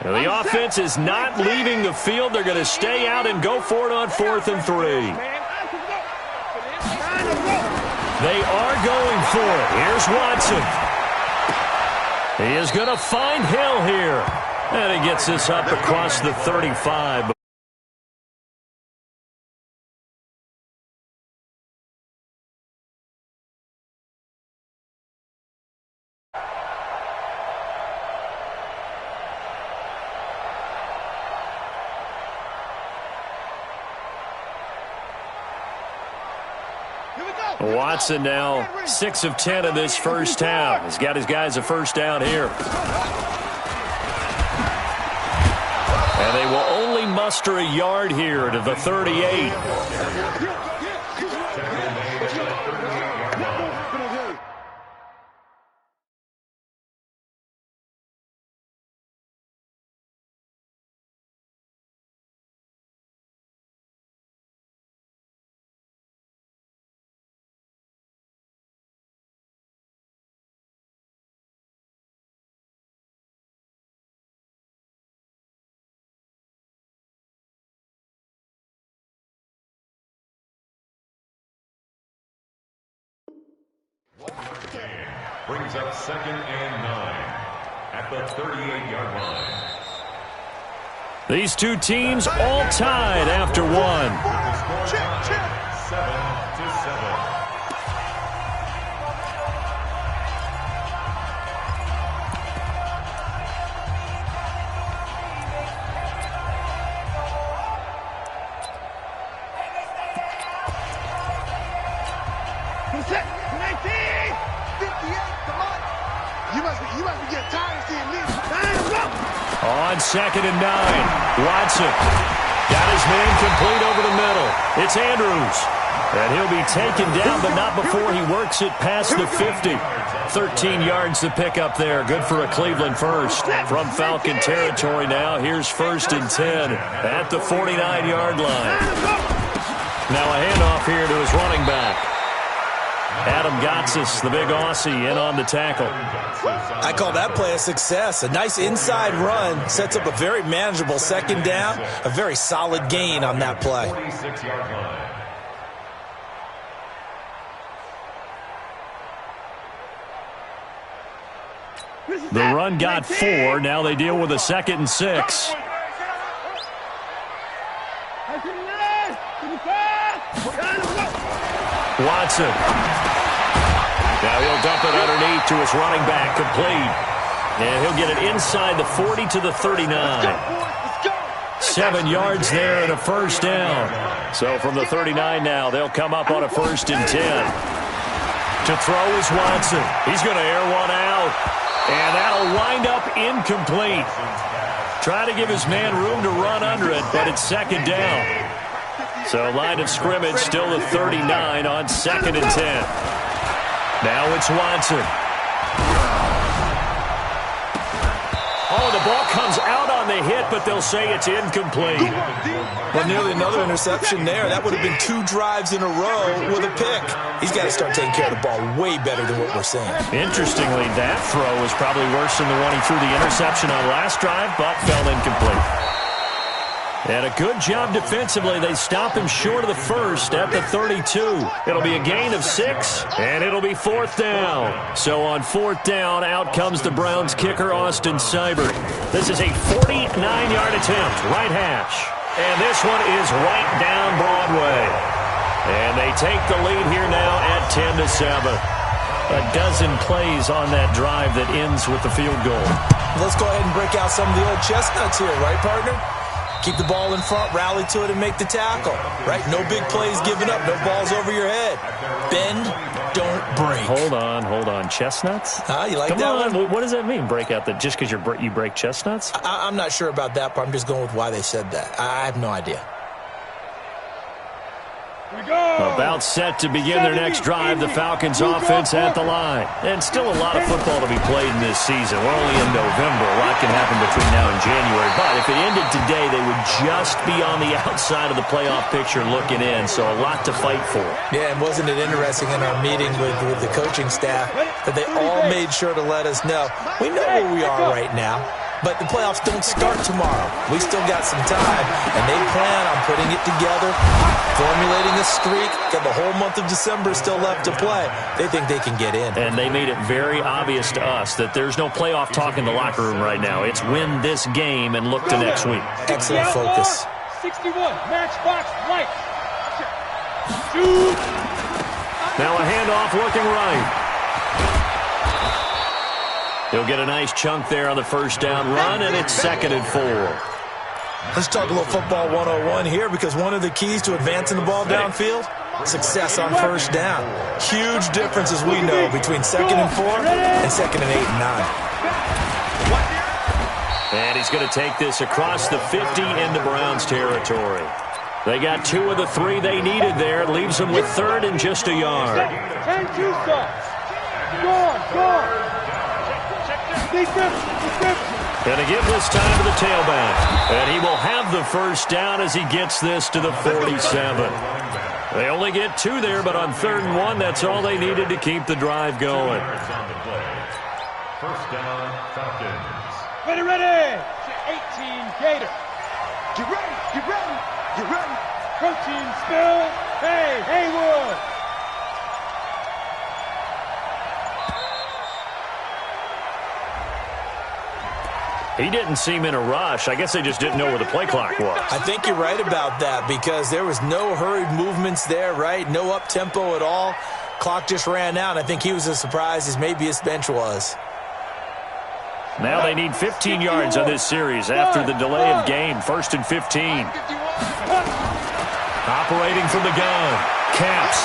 The offense is not leaving the field. They're going to stay out and go for it on 4th and 3. They are going for it. Here's Watson. He is going to find Hill here. And he gets this up across the 35. Watson now 6 of 10 in this first half. He's got his guys a first down here. And they will only muster a yard here to the 38. Brings up 2nd and 9 at the 38-yard line. These two teams all tied after one. 7-7. On 2nd and 9, Watson got his man complete over the middle. It's Andrews. And he'll be taken down, but not before he works it past the 50. 13 yards to pick up there. Good for a Cleveland first. From Falcon territory now, here's 1st and 10 at the 49-yard line. Now a handoff here to his running back. Adam Gotsis, the big Aussie, in on the tackle. I call that play a success. A nice inside run sets up a very manageable 2nd down. A very solid gain on that play. 46-yard line. The run got 4. Now they deal with a 2nd and 6. Watson. Now he'll dump it underneath to his running back, complete. And he'll get it inside the 40 to the 39. 7 yards there and a first down. So from the 39 now, they'll come up on a 1st and 10. To throw is Watson. He's going to air one out. And that'll wind up incomplete. Try to give his man room to run under it, but it's 2nd down. So line of scrimmage still the 39 on 2nd and 10. Now it's Watson. Oh, the ball comes out on the hit, but they'll say it's incomplete. Well, nearly another interception there. That would have been 2 drives in a row with a pick. He's got to start taking care of the ball way better than what we're seeing. Interestingly, that throw was probably worse than the one he threw the interception on last drive, but fell incomplete. And a good job defensively. They stop him short of the first at the 32. It'll be a gain of 6, and it'll be 4th down. So on 4th down, out comes the Browns kicker, Austin Seibert. This is a 49-yard attempt, right hash. And this one is right down Broadway. And they take the lead here now at 10-7. A dozen plays on that drive that ends with the field goal. Let's go ahead and break out some of the old chestnuts here, right, partner? Keep the ball in front, rally to it, and make the tackle. Right? No big plays given up. No balls over your head. Bend, don't break. Hold on. Chestnuts? You like Come that on. one? What does that mean, break out? Just because you break chestnuts? I'm not sure about that part. I'm just going with why they said that. I have no idea. About set to begin their next drive, the Falcons offense at the line. And still a lot of football to be played in this season. We're only in November. A lot can happen between now and January. But if it ended today, they would just be on the outside of the playoff picture looking in. So a lot to fight for. Yeah, and wasn't it interesting in our meeting with the coaching staff that they all made sure to let us know. We know where we are right now. But the playoffs don't start tomorrow. We still got some time, and they plan on putting it together, formulating a streak. Got the whole month of December still left to play. They think they can get in. And they made it very obvious to us that there's no playoff talk in the locker room right now. It's win this game and look to next week. Excellent focus. 61, matchbox right. Shoot. Now a handoff looking right. He'll get a nice chunk there on the first down run, and it's 2nd and 4. Let's talk a little football 101 here, because one of the keys to advancing the ball downfield, success on first down. Huge difference, as we know, between 2nd and 4 and 2nd and 8 and 9. And he's going to take this across the 50 into Browns territory. They got 2 of the 3 they needed there. Leaves them with 3rd and just a yard. And 2 stops. Go. And to give this time to the tailback. And he will have the first down as he gets this to the 47. They only get 2 there, but on 3rd and 1, that's all they needed to keep the drive going. First down, Falcons. Ready. 18 Gator. Get ready. Protein spill. Hey, Haywood. He didn't seem in a rush. I guess they just didn't know where the play clock was. I think you're right about that, because there was no hurried movements there, right? No up-tempo at all. Clock just ran out. I think he was as surprised as maybe his bench was. Now they need 15 yards on this series after the delay of game. 1st and 15. Operating from the gun. Caps.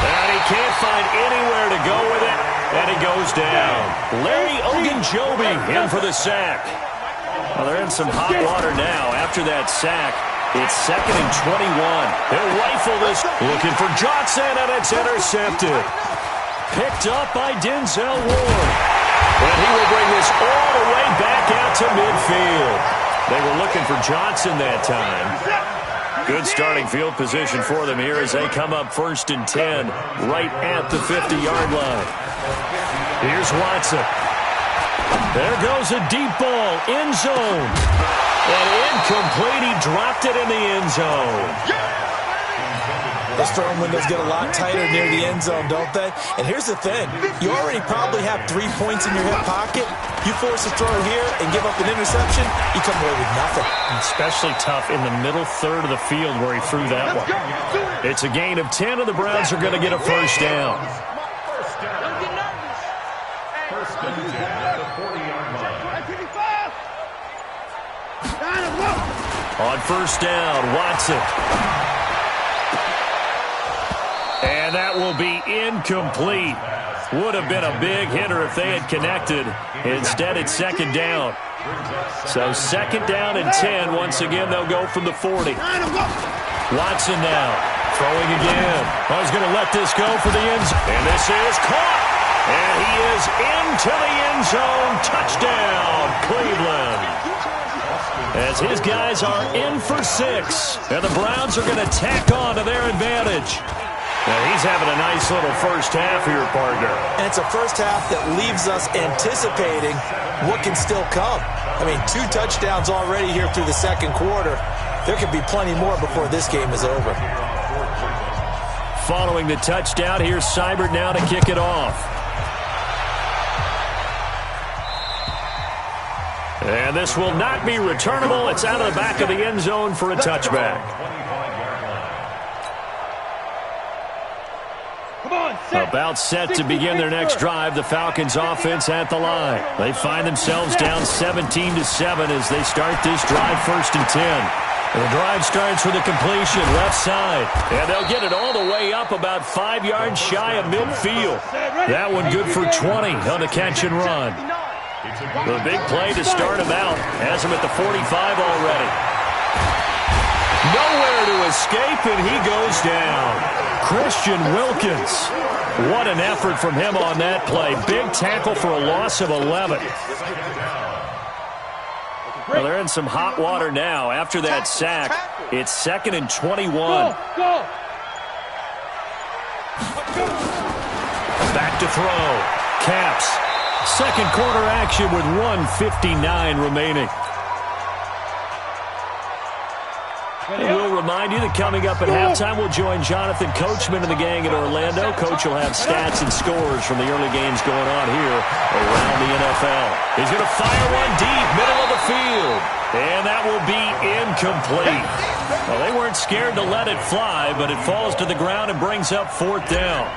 And he can't find anywhere to go with it. And he goes down. Larry Ogunjobi in for the sack. Well, they're in some hot water now after that sack. It's 2nd and 21. He'll rifle this. Looking for Johnson, and it's intercepted. Picked up by Denzel Ward. And he will bring this all the way back out to midfield. They were looking for Johnson that time. Good starting field position for them here as they come up 1st and 10 right at the 50-yard line. Here's Watson. There goes a deep ball, end zone. And incomplete, he dropped it in the end zone. Those throwing windows get a lot tighter near the end zone, don't they? And here's the thing. You already probably have 3 points in your hip pocket. You force a throw here and give up an interception, you come away with nothing. Especially tough in the middle third of the field where he threw that one. It's a gain of 10, and the Browns are going to get a first down. First and 10 at the 40-yard line. On first down, Watson. And that will be incomplete. Would have been a big hitter if they had connected. Instead, it's 2nd down. So 2nd down and 10. Once again, they'll go from the 40. Watson now. Throwing again. I was going to let this go for the end zone. And this is caught. And he is into the end zone. Touchdown, Cleveland. As his guys are in for 6. And the Browns are going to tack on to their advantage. Now he's having a nice little first half here, partner. And it's a first half that leaves us anticipating what can still come. I mean, 2 touchdowns already here through the 2nd quarter. There could be plenty more before this game is over. Following the touchdown, here's Seibert now to kick it off. And this will not be returnable. It's out of the back of the end zone for a touchback. About set to begin their next drive. The Falcons offense at the line. They find themselves down 17-7 as they start this drive 1st and 10. And the drive starts with a completion left side. And they'll get it all the way up about 5 yards shy of midfield. That one good for 20 on the catch and run. The big play to start him out. Has him at the 45 already. Nowhere to escape, and he goes down. Christian Wilkins. What an effort from him on that play. Big tackle for a loss of 11. Well, they're in some hot water now after that sack. It's 2nd and 21. Go. Back to throw. Caps. Second quarter action with 1:59 remaining. We'll remind you that coming up at halftime, we'll join Jonathan Coachman and the gang in Orlando. Coach will have stats and scores from the early games going on here around the NFL. He's going to fire one deep, middle of the field. And that will be incomplete. Well, they weren't scared to let it fly, but it falls to the ground and brings up fourth down.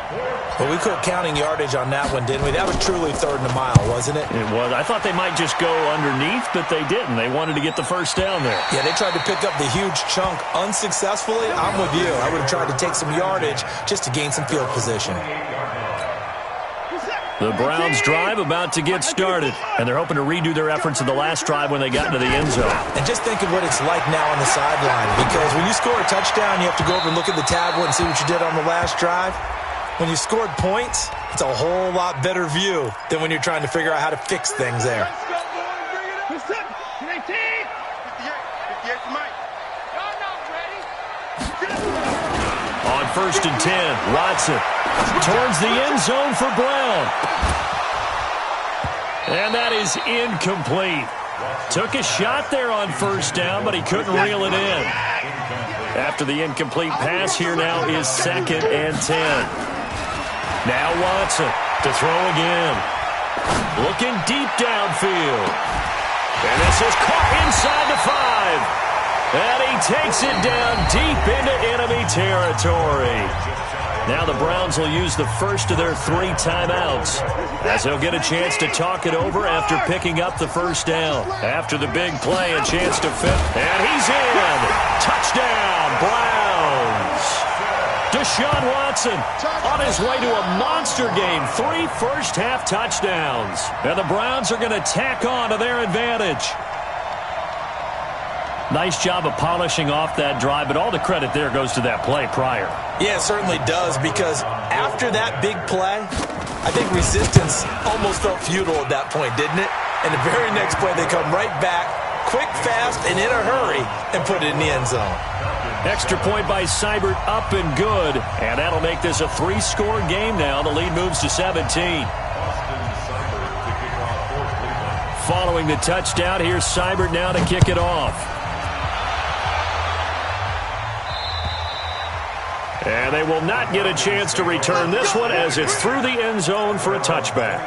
Well, we quit counting yardage on that one, didn't we? That was truly third and a mile, wasn't it? It was. I thought they might just go underneath, but they didn't. They wanted to get the first down there. Yeah, they tried to pick up the huge chunk unsuccessfully. I'm with you. I would have tried to take some yardage just to gain some field position. The Browns drive about to get started, and they're hoping to redo their efforts in the last drive when they got into the end zone. And just think of what it's like now on the sideline, because when you score a touchdown, you have to go over and look at the tablet and see what you did on the last drive. When you scored points, it's a whole lot better view than when you're trying to figure out how to fix things there. On 1st and 10, Watson towards the end zone for Brown. And that is incomplete. Took a shot there on first down, but he couldn't reel it in. After the incomplete pass, here now is 2nd and 10. Now Watson to throw again. Looking deep downfield. And this is caught inside the 5. And he takes it down deep into enemy territory. Now the Browns will use the first of their 3 timeouts, as they'll get a chance to talk it over after picking up the first down. After the big play, a chance to fit. And he's in. Touchdown, Browns. Deshaun Watson on his way to a monster game. 3 first-half touchdowns. And the Browns are going to tack on to their advantage. Nice job of polishing off that drive, but all the credit there goes to that play prior. Yeah, it certainly does, because after that big play, I think resistance almost felt futile at that point, didn't it? And the very next play, they come right back, quick, fast, and in a hurry, and put it in the end zone. Extra point by Seibert, up and good. And that'll make this a 3-score game now. The lead moves to 17. Following the touchdown, here's Seibert now to kick it off. And they will not get a chance to return this one, as it's through the end zone for a touchback.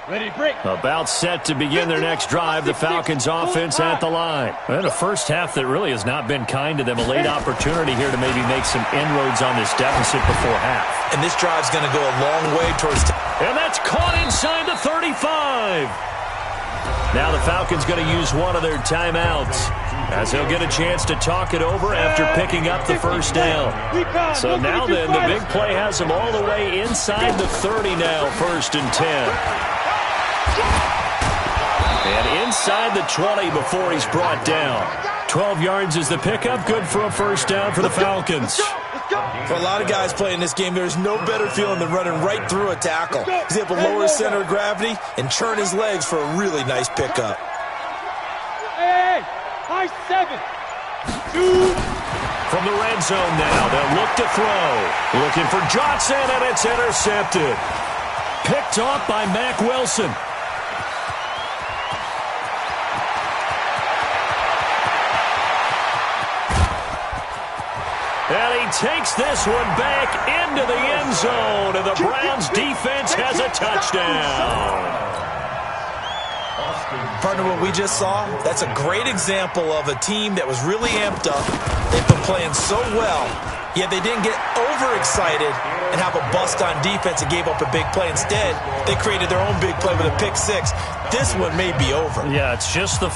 Ready, break. About set to begin their next drive, the Falcons offense at the line. And a first half that really has not been kind to them. A late opportunity here to maybe make some inroads on this deficit before half. And this drive's going to go a long way towards... And that's caught inside the 35. Now the Falcons going to use one of their timeouts, as they'll get a chance to talk it over after picking up the first down. So now then, the big play has them all the way inside the 30 now, 1st and 10. And inside the 20 before he's brought down. 12 yards is the pickup, good for a first down for the Falcons. For a lot of guys playing this game, there's no better feeling than running right through a tackle. He's able to lower his center of gravity and turn his legs for a really nice pickup. Hey, high 7. 2. From the red zone now, they'll look to throw. Looking for Johnson, and it's intercepted. Picked off by Mack Wilson. And he takes this one back into the end zone, and the Browns defense has a touchdown. Partner, what we just saw, that's a great example of a team that was really amped up. They've been playing so well, yet they didn't get overexcited and have a bust on defense and gave up a big play. Instead, they created their own big play with a pick 6. This one may be over. Yeah, it's just the